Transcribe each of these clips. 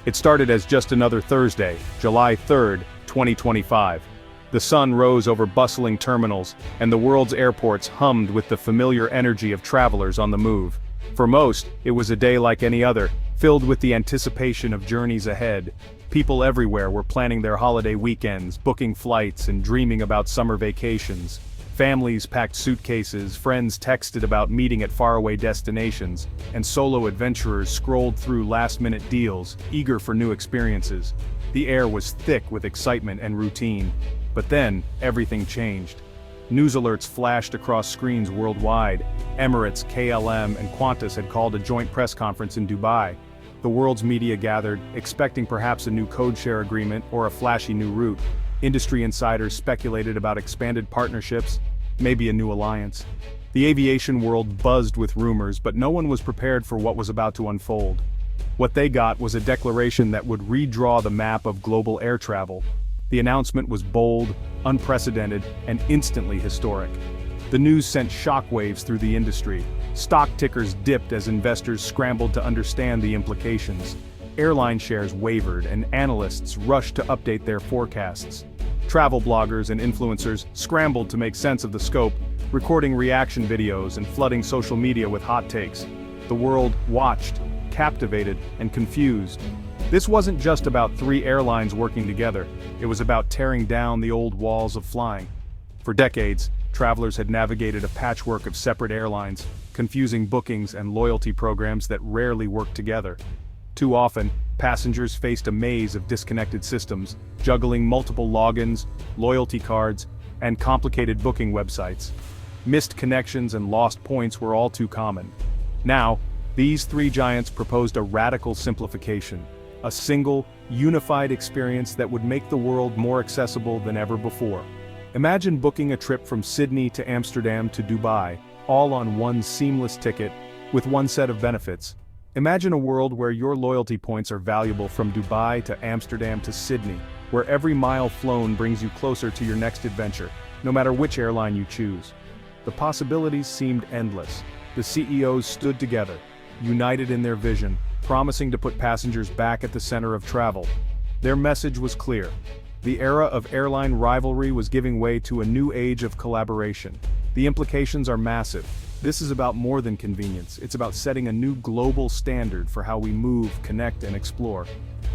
It started as just another Thursday, July 3rd, 2025. The sun rose over bustling terminals, and the world's airports hummed with the familiar energy of travelers on the move. For most, it was a day like any other, filled with the anticipation of journeys ahead. People everywhere were planning their holiday weekends, booking flights, and dreaming about summer vacations. Families packed suitcases, friends texted about meeting at faraway destinations, and solo adventurers scrolled through last-minute deals, eager for new experiences. The air was thick with excitement and routine. But then, everything changed. News alerts flashed across screens worldwide. Emirates, KLM, and Qantas had called a joint press conference in Dubai. The world's media gathered, expecting perhaps a new codeshare agreement or a flashy new route. Industry insiders speculated about expanded partnerships, maybe a new alliance. The aviation world buzzed with rumors, but no one was prepared for what was about to unfold. What they got was a declaration that would redraw the map of global air travel. The announcement was bold, unprecedented, and instantly historic. The news sent shockwaves through the industry. Stock tickers dipped as investors scrambled to understand the implications. Airline shares wavered, and analysts rushed to update their forecasts. Travel bloggers and influencers scrambled to make sense of the scope, recording reaction videos and flooding social media with hot takes. The world watched, captivated, and confused. This wasn't just about three airlines working together, it was about tearing down the old walls of flying. For decades, travelers had navigated a patchwork of separate airlines, confusing bookings and loyalty programs that rarely worked together. Too often, passengers faced a maze of disconnected systems, juggling multiple logins, loyalty cards, and complicated booking websites. Missed connections and lost points were all too common. Now, these three giants proposed a radical simplification, a single, unified experience that would make the world more accessible than ever before. Imagine booking a trip from Sydney to Amsterdam to Dubai, all on one seamless ticket, with one set of benefits. Imagine a world where your loyalty points are valuable from Dubai to Amsterdam to Sydney, where every mile flown brings you closer to your next adventure, no matter which airline you choose. The possibilities seemed endless. The CEOs stood together, united in their vision, promising to put passengers back at the center of travel. Their message was clear. The era of airline rivalry was giving way to a new age of collaboration. The implications are massive. This is about more than convenience, it's about setting a new global standard for how we move, connect, and explore.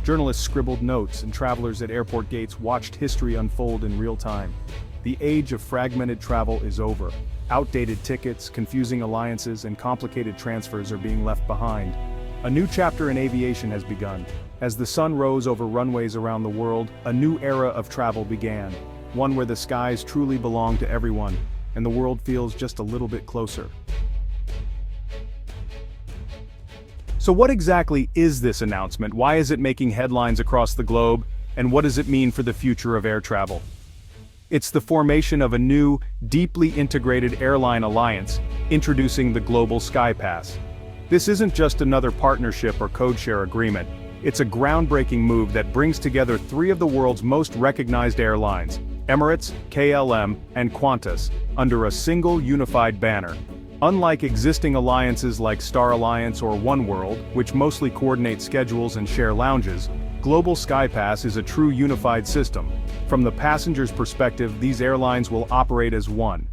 Journalists scribbled notes, and travelers at airport gates watched history unfold in real time. The age of fragmented travel is over. Outdated tickets, confusing alliances, and complicated transfers are being left behind. A new chapter in aviation has begun. As the sun rose over runways around the world, a new era of travel began. One where the skies truly belong to everyone, and the world feels just a little bit closer. So what exactly is this announcement? Why is it making headlines across the globe? And what does it mean for the future of air travel? It's the formation of a new, deeply integrated airline alliance, introducing the Global SkyPass. This isn't just another partnership or codeshare agreement. It's a groundbreaking move that brings together three of the world's most recognized airlines, Emirates, KLM, and Qantas, under a single unified banner. Unlike existing alliances like Star Alliance or oneworld, which mostly coordinate schedules and share lounges, Global SkyPass is a true unified system. From the passenger's perspective, these airlines will operate as one.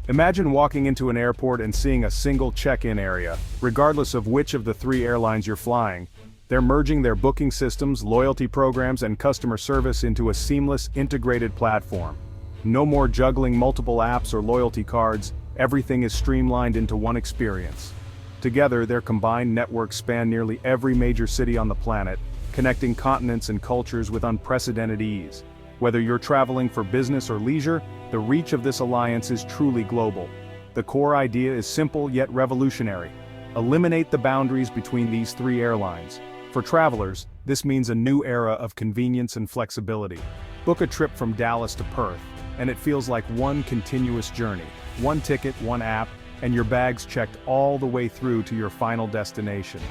Imagine walking into an airport and seeing a single check-in area, regardless of which of the three airlines you're flying. They're merging their booking systems, loyalty programs, and customer service into a seamless, integrated platform. No more juggling multiple apps or loyalty cards, everything is streamlined into one experience. Together, their combined networks span nearly every major city on the planet, connecting continents and cultures with unprecedented ease. Whether you're traveling for business or leisure, the reach of this alliance is truly global. The core idea is simple yet revolutionary. Eliminate the boundaries between these three airlines. For travelers, this means a new era of convenience and flexibility. Book a trip from Dallas to Perth, and it feels like one continuous journey. One ticket, one app, and your bags checked all the way through to your final destination.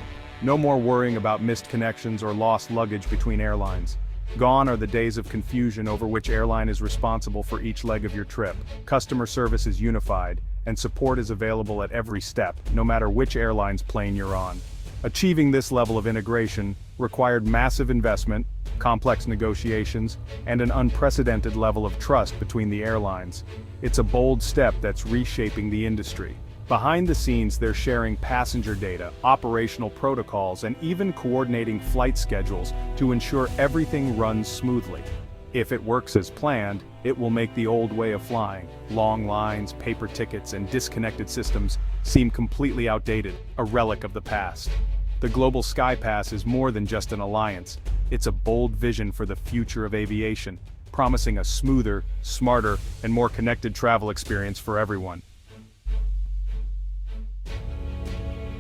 No more worrying about missed connections or lost luggage between airlines. Gone are the days of confusion over which airline is responsible for each leg of your trip. Customer service is unified, and support is available at every step, no matter which airline's plane you're on. Achieving this level of integration required massive investment, complex negotiations, and an unprecedented level of trust between the airlines. It's a bold step that's reshaping the industry. Behind the scenes, they're sharing passenger data, operational protocols, and even coordinating flight schedules to ensure everything runs smoothly. If it works as planned, it will make the old way of flying, long lines, paper tickets, and disconnected systems, seem completely outdated, a relic of the past. The Global SkyPass is more than just an alliance. It's a bold vision for the future of aviation, promising a smoother, smarter, and more connected travel experience for everyone.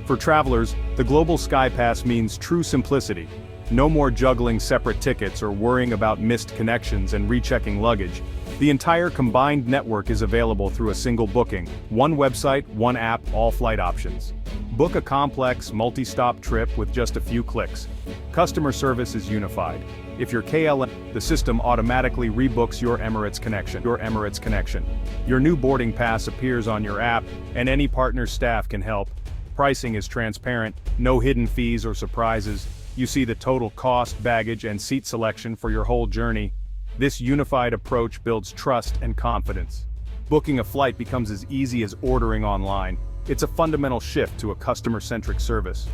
For travelers, the Global SkyPass means true simplicity. No more juggling separate tickets or worrying about missed connections and rechecking luggage. The entire combined network is available through a single booking, one website, one app, all flight options. Book a complex, multi-stop trip with just a few clicks. Customer service is unified. If you're KLM, the system automatically rebooks your Emirates connection. Your new boarding pass appears on your app, and any partner staff can help. Pricing is transparent, no hidden fees or surprises. You see the total cost, baggage, and seat selection for your whole journey. This unified approach builds trust and confidence. Booking a flight becomes as easy as ordering online. It's a fundamental shift to a customer-centric service.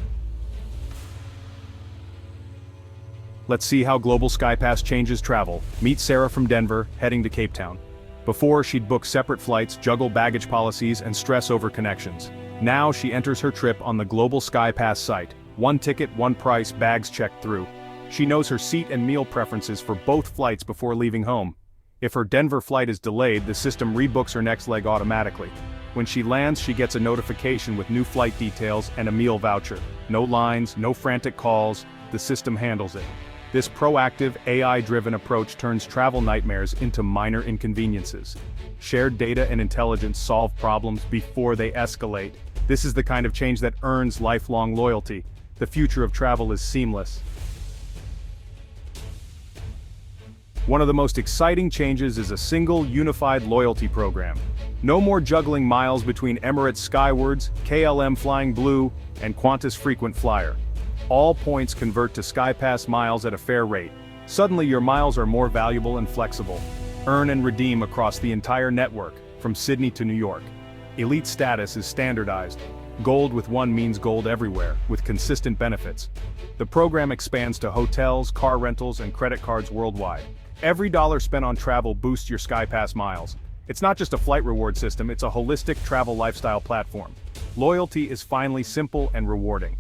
Let's see how Global SkyPass changes travel. Meet Sarah from Denver, heading to Cape Town. Before, she'd book separate flights, juggle baggage policies, and stress over connections. Now she enters her trip on the Global SkyPass site. One ticket, one price, bags checked through. She knows her seat and meal preferences for both flights before leaving home. If her Denver flight is delayed, the system rebooks her next leg automatically. When she lands, she gets a notification with new flight details and a meal voucher. No lines, no frantic calls, the system handles it. This proactive, AI-driven approach turns travel nightmares into minor inconveniences. Shared data and intelligence solve problems before they escalate. This is the kind of change that earns lifelong loyalty. The future of travel is seamless. One of the most exciting changes is a single, unified loyalty program. No more juggling miles between Emirates Skywards, KLM Flying Blue, and Qantas Frequent Flyer. All points convert to SkyPass miles at a fair rate. Suddenly your miles are more valuable and flexible. Earn and redeem across the entire network, from Sydney to New York. Elite status is standardized. Gold with one means gold everywhere, with consistent benefits. The program expands to hotels, car rentals, and credit cards worldwide. Every dollar spent on travel boosts your SkyPass miles. It's not just a flight reward system, it's a holistic travel lifestyle platform. Loyalty is finally simple and rewarding.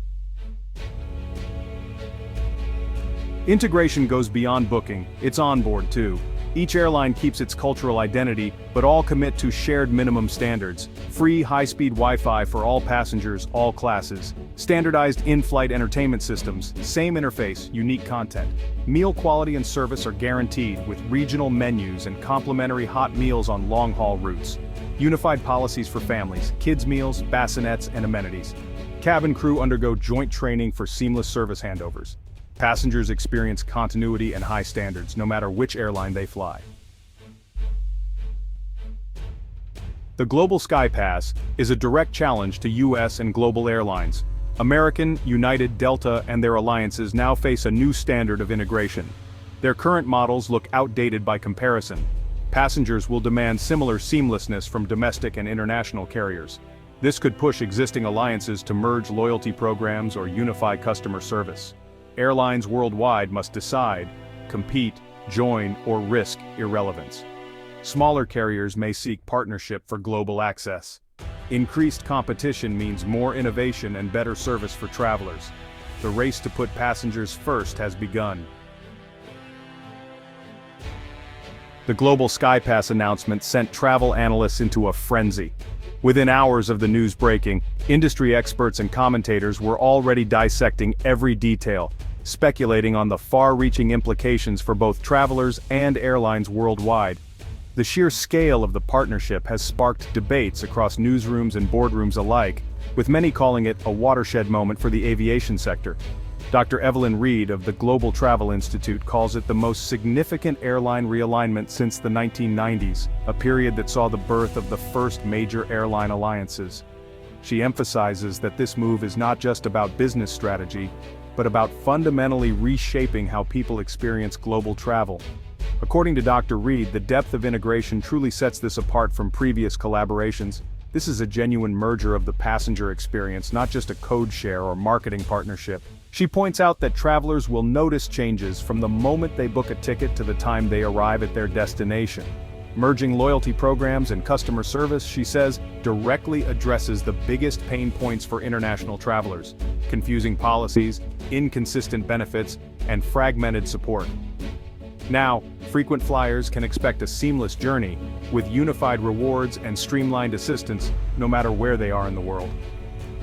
Integration goes beyond booking, it's onboard too. Each airline keeps its cultural identity, but all commit to shared minimum standards. Free, high-speed Wi-Fi for all passengers, all classes. Standardized in-flight entertainment systems, same interface, unique content. Meal quality and service are guaranteed, with regional menus and complimentary hot meals on long-haul routes. Unified policies for families, kids' meals, bassinets, and amenities. Cabin crew undergo joint training for seamless service handovers. Passengers experience continuity and high standards, no matter which airline they fly. The Global SkyPass is a direct challenge to US and global airlines. American, United, Delta, and their alliances now face a new standard of integration. Their current models look outdated by comparison. Passengers will demand similar seamlessness from domestic and international carriers. This could push existing alliances to merge loyalty programs or unify customer service. Airlines worldwide must decide, compete, join, or risk irrelevance. Smaller carriers may seek partnership for global access. Increased competition means more innovation and better service for travelers. The race to put passengers first has begun. The Global SkyPass announcement sent travel analysts into a frenzy. Within hours of the news breaking, industry experts and commentators were already dissecting every detail, speculating on the far-reaching implications for both travelers and airlines worldwide. The sheer scale of the partnership has sparked debates across newsrooms and boardrooms alike, with many calling it a watershed moment for the aviation sector. Dr. Evelyn Reed of the Global Travel Institute calls it the most significant airline realignment since the 1990s, a period that saw the birth of the first major airline alliances. She emphasizes that this move is not just about business strategy, but about fundamentally reshaping how people experience global travel. According to Dr. Reed, the depth of integration truly sets this apart from previous collaborations. This is a genuine merger of the passenger experience, not just a code share or marketing partnership. She points out that travelers will notice changes from the moment they book a ticket to the time they arrive at their destination. Merging loyalty programs and customer service, she says, directly addresses the biggest pain points for international travelers: confusing policies, inconsistent benefits, and fragmented support. Now, frequent flyers can expect a seamless journey, with unified rewards and streamlined assistance, no matter where they are in the world.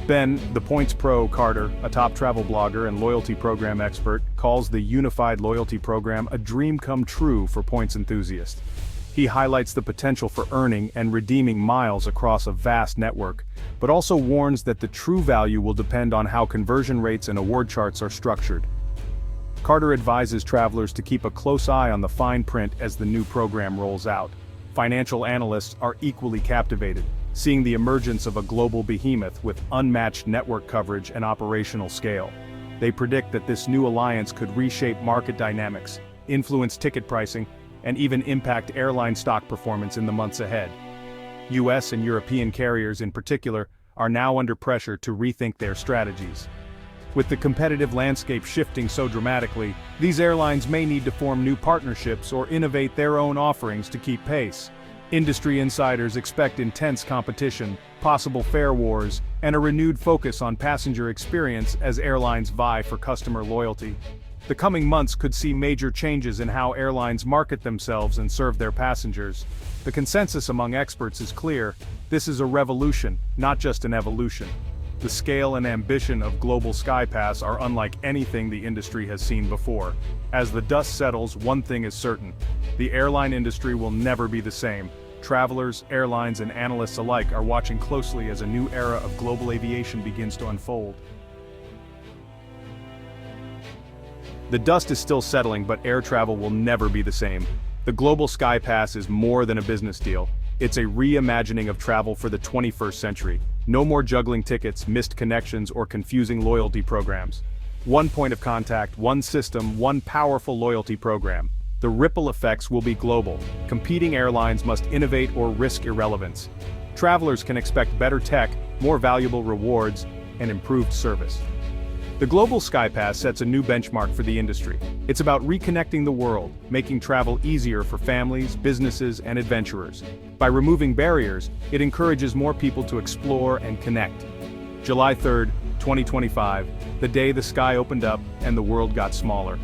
Ben, the Points Pro Carter, a top travel blogger and loyalty program expert, calls the unified loyalty program a dream come true for points enthusiasts. He highlights the potential for earning and redeeming miles across a vast network, but also warns that the true value will depend on how conversion rates and award charts are structured. Carter advises travelers to keep a close eye on the fine print as the new program rolls out. Financial analysts are equally captivated, seeing the emergence of a global behemoth with unmatched network coverage and operational scale. They predict that this new alliance could reshape market dynamics, influence ticket pricing, and even impact airline stock performance in the months ahead. US and European carriers in particular are now under pressure to rethink their strategies. With the competitive landscape shifting so dramatically, these airlines may need to form new partnerships or innovate their own offerings to keep pace. Industry insiders expect intense competition, possible fare wars, and a renewed focus on passenger experience as airlines vie for customer loyalty. The coming months could see major changes in how airlines market themselves and serve their passengers. The consensus among experts is clear: this is a revolution, not just an evolution. The scale and ambition of global SkyPass are unlike anything the industry has seen before. As the dust settles, one thing is certain: the airline industry will never be the same. Travelers, airlines, and analysts alike are watching closely as a new era of global aviation begins to unfold. The dust is still settling, but air travel will never be the same. The global SkyPass is more than a business deal. It's a reimagining of travel for the 21st century. No more juggling tickets, missed connections, or confusing loyalty programs. One point of contact, one system, one powerful loyalty program. The ripple effects will be global. Competing airlines must innovate or risk irrelevance. Travelers can expect better tech, more valuable rewards, and improved service. The global SkyPass sets a new benchmark for the industry. It's about reconnecting the world, making travel easier for families, businesses, and adventurers. By removing barriers, it encourages more people to explore and connect. July 3rd, 2025, the day the sky opened up and the world got smaller.